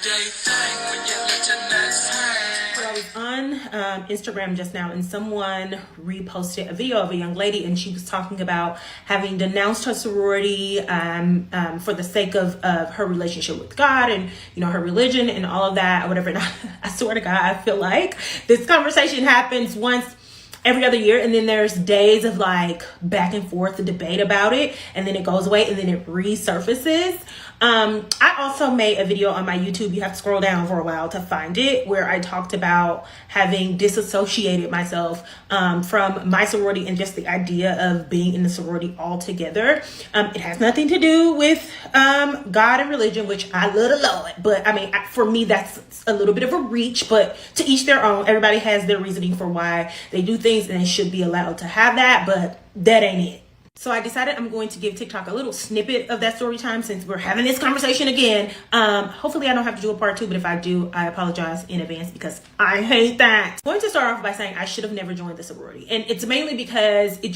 everyday thing when you let your nuts hang. So I was on Instagram just now, and someone reposted a video of a young lady, and she was talking about having denounced her sorority for the sake of her relationship with God and, you know, her religion and all of that or whatever. And I swear to God, I feel like this conversation happens once every other year, and then there's days of like back and forth, the debate about it, and then it goes away, and then it resurfaces. I also made a video on my YouTube, you have to scroll down for a while to find it, where I talked about having disassociated myself from my sorority and just the idea of being in the sorority altogether. It has nothing to do with God and religion, which I love the Lord, but I mean, for me, that's a little bit of a reach, but to each their own. Everybody has their reasoning for why they do things, and they should be allowed to have that, but that ain't it. So I decided I'm going to give TikTok a little snippet of that story time since we're having this conversation again. Hopefully I don't have to do a part 2, but if I do, I apologize in advance because I hate that. I'm going to start off by saying I should have never joined the sorority. And it's mainly because it's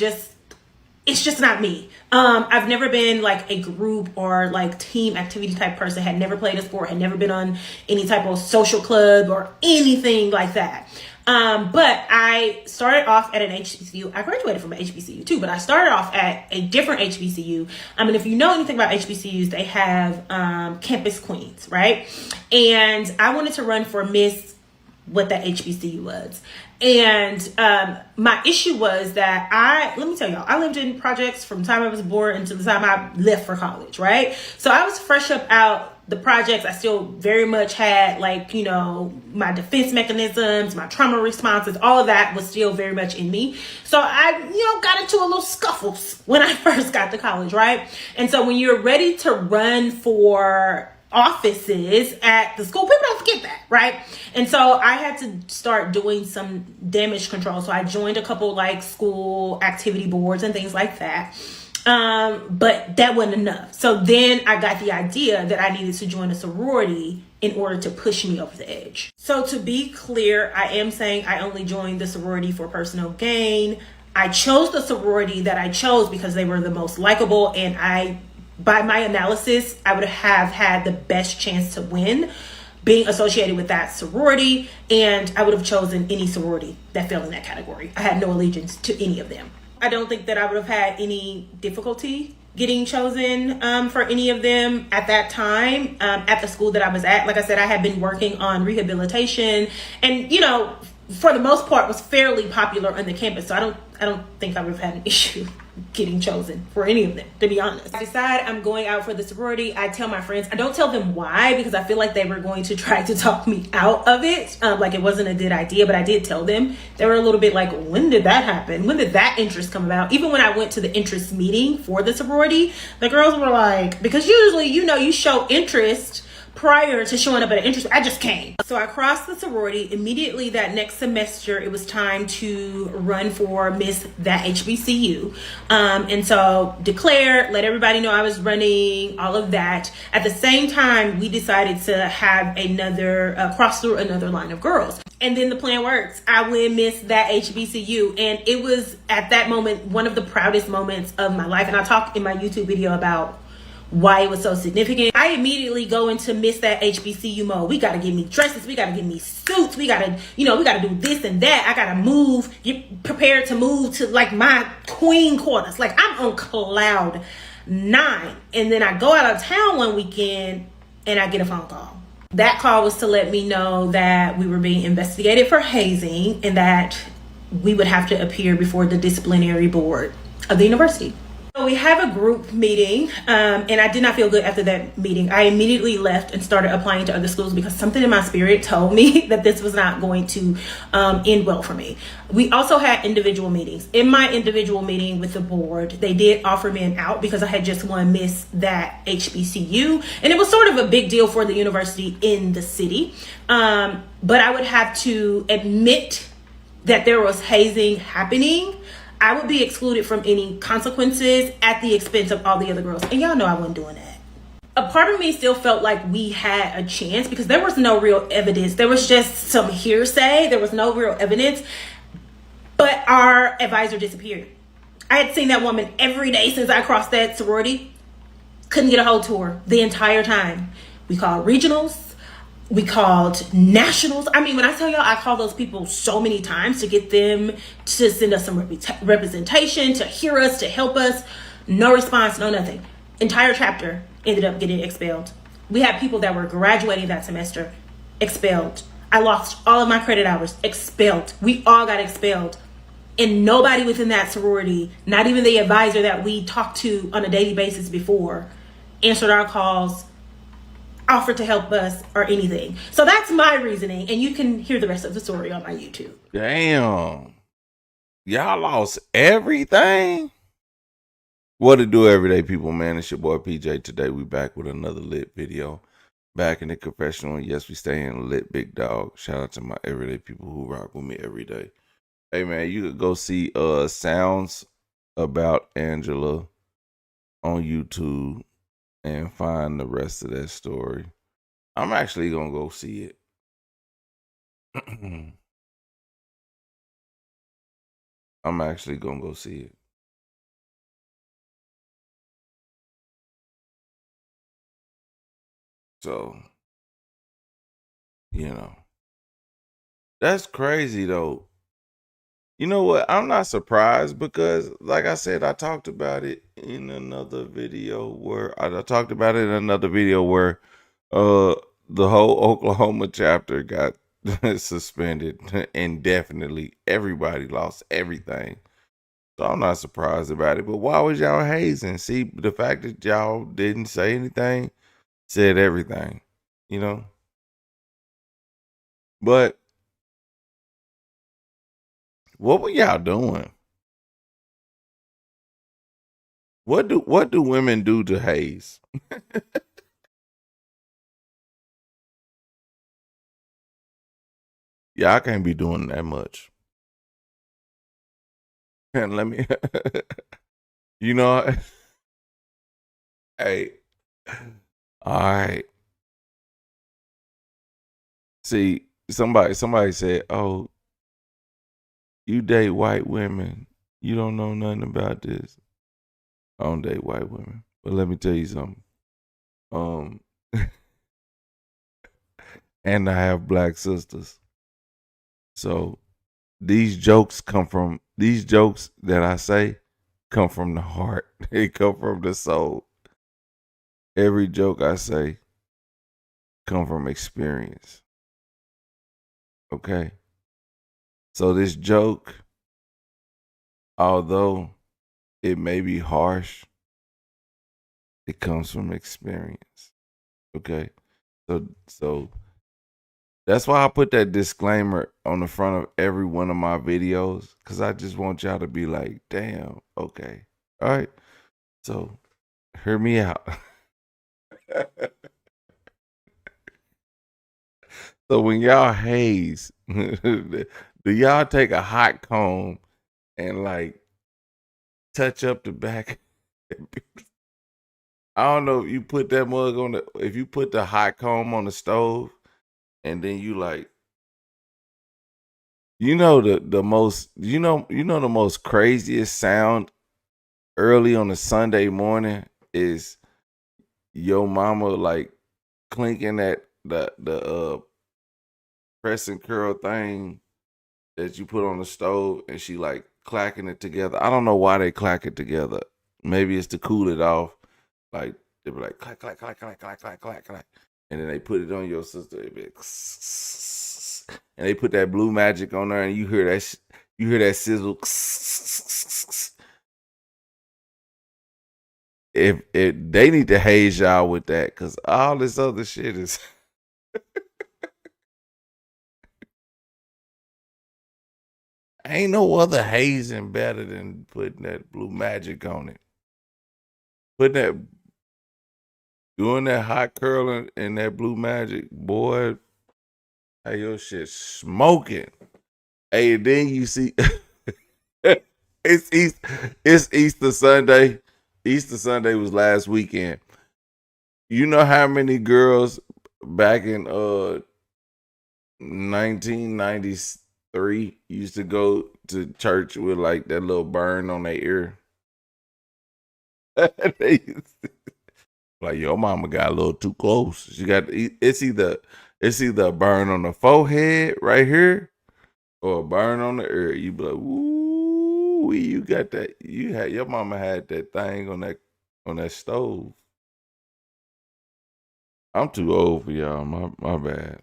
just not me. I've never been like a group or like team activity type person, had never played a sport, had never been on any type of social club or anything like that. But I started off at an HBCU. I graduated from an HBCU too, but I started off at a different HBCU. And if you know anything about HBCUs, they have campus queens, right? And I wanted to run for Miss what that HBCU was. And my issue was that let me tell y'all, I lived in projects from the time I was born until the time I left for college, right? So I was fresh up out the projects. I still very much had like, you know, my defense mechanisms, my trauma responses, all of that was still very much in me. So I, you know, got into a little scuffles when I first got to college, right? And so when you're ready to run for offices at the school, people don't forget that, right? And so I had to start doing some damage control. So I joined a couple like school activity boards and things like that. But that wasn't enough. So then I got the idea that I needed to join a sorority in order to push me over the edge. So to be clear, I am saying I only joined the sorority for personal gain. I chose the sorority that I chose because they were the most likable, and by my analysis, I would have had the best chance to win being associated with that sorority, and I would have chosen any sorority that fell in that category. I had no allegiance to any of them. I don't think that I would have had any difficulty getting chosen for any of them at that time at the school that I was at. Like I said, I had been working on rehabilitation, and you know, for the most part, was fairly popular on the campus. So I don't think I would have had an issue getting chosen for any of them, to be honest. I decide I'm going out for the sorority. I tell my friends. I don't tell them why, because I feel like they were going to try to talk me out of it. Like it wasn't a good idea, but I did tell them. They were a little bit like, when did that happen? When did that interest come about? Even when I went to the interest meeting for the sorority, the girls were like, because usually, you know, you show interest prior to showing up at an interest. I just came. So I crossed the sorority. Immediately that next semester, it was time to run for Miss that HBCU. And so declared, let everybody know I was running, all of that. At the same time, we decided to have another cross through another line of girls. And then the plan works. I win Miss that HBCU. And it was at that moment, one of the proudest moments of my life. And I talked in my YouTube video about why it was so significant. I immediately go into Miss that HBCU mode. We got to give me dresses. We got to give me suits. We got to, you know, we got to do this and that. I got to move. Get prepared to move to like my queen quarters. Like I'm on cloud 9. And then I go out of town one weekend and I get a phone call. That call was to let me know that we were being investigated for hazing and that we would have to appear before the disciplinary board of the university. So we have a group meeting, and I did not feel good after that meeting. I immediately left and started applying to other schools because something in my spirit told me that this was not going to end well for me. We also had individual meetings. In my individual meeting with the board, they did offer me an out because I had just won Miss that HBCU, and it was sort of a big deal for the university in the city. But I would have to admit that there was hazing happening. I would be excluded from any consequences at the expense of all the other girls. And y'all know I wasn't doing that. A part of me still felt like we had a chance because there was no real evidence. There was just some hearsay. There was no real evidence. But our advisor disappeared. I had seen that woman every day since I crossed that sorority. Couldn't get a hold to her the entire time. We called regionals. We called nationals. I mean, when I tell y'all, I called those people so many times to get them to send us some representation, to hear us, to help us. No response, no nothing. Entire chapter ended up getting expelled. We had people that were graduating that semester expelled. I lost all of my credit hours, expelled. We all got expelled. And nobody within that sorority, not even the advisor that we talked to on a daily basis before, answered our calls, offered to help us, or anything. So that's my reasoning, and you can hear the rest of the story on my YouTube. Damn. Y'all lost everything? What it do, everyday people, man? It's your boy PJ. Today we back with another lit video. Back in the confessional. Yes, we stay in lit, big dog. Shout out to my everyday people who rock with me every day. Hey man, you could go see Sounds About Angela on YouTube and find the rest of that story. I'm actually gonna go see it. I'm actually gonna go see it. So, you know, that's crazy though. You know what? I'm not surprised because, like I said, I talked about it in another video where the whole Oklahoma chapter got suspended indefinitely. Everybody lost everything. So I'm not surprised about it. But why was y'all hazing? See, the fact that y'all didn't say anything said everything, you know? But what were y'all doing? What do women do to haze? Y'all can't be doing that much. And let me, you know, hey, all right. See, somebody said, "Oh, you date white women. You don't know nothing about this." I don't date white women, but let me tell you something. And I have black sisters, so these jokes that I say come from the heart. They come from the soul. Every joke I say come from experience. Okay? So this joke, although it may be harsh, it comes from experience. Okay? So that's why I put that disclaimer on the front of every one of my videos, because I just want y'all to be like, damn, okay. All right. So hear me out. So when y'all haze, do y'all take a hot comb and like touch up the back? I don't know if you put that mug on if you put the hot comb on the stove and then you like, the most, the most craziest sound early on a Sunday morning is your mama like clinking that the press and curl thing that you put on the stove, and she like clacking it together. I don't know why they clack it together. Maybe it's to cool it off. Like they be like clack clack clack clack clack clack clack clack, and then they put it on your sister. It be like, and they put that blue magic on there, and you hear that sizzle. If they need to haze y'all with that, because all this other shit is. Ain't no other hazing better than putting that blue magic on it. Doing that hot curling and that blue magic, boy. Hey, your shit smoking. Hey, then you see, it's Easter Sunday. Easter Sunday was last weekend. You know how many girls back in 1993 used to go to church with like that little burn on their ear? Like your mama got a little too close. It's either It's either a burn on the forehead right here or a burn on the ear. You be like, ooh, you got that. Your mama had that thing on that stove. I'm too old for y'all. My bad.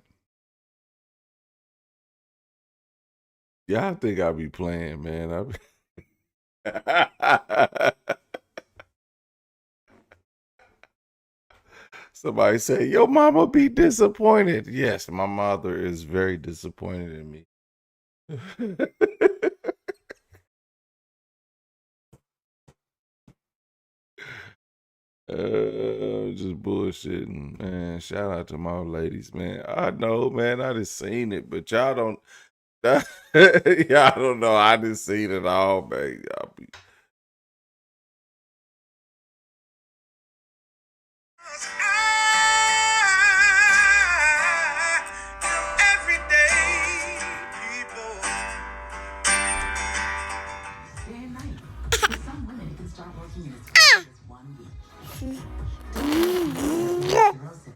Y'all think I be playing, man. Somebody say, your mama be disappointed. Yes, my mother is very disappointed in me. Just bullshitting, man. Shout out to my ladies, man. I know, man. I just seen it, but y'all don't. Y'all don't know. I just seen it all, man. Y'all be. Everyday people. Day and night. For some women, it can start working in as fast as 1 week.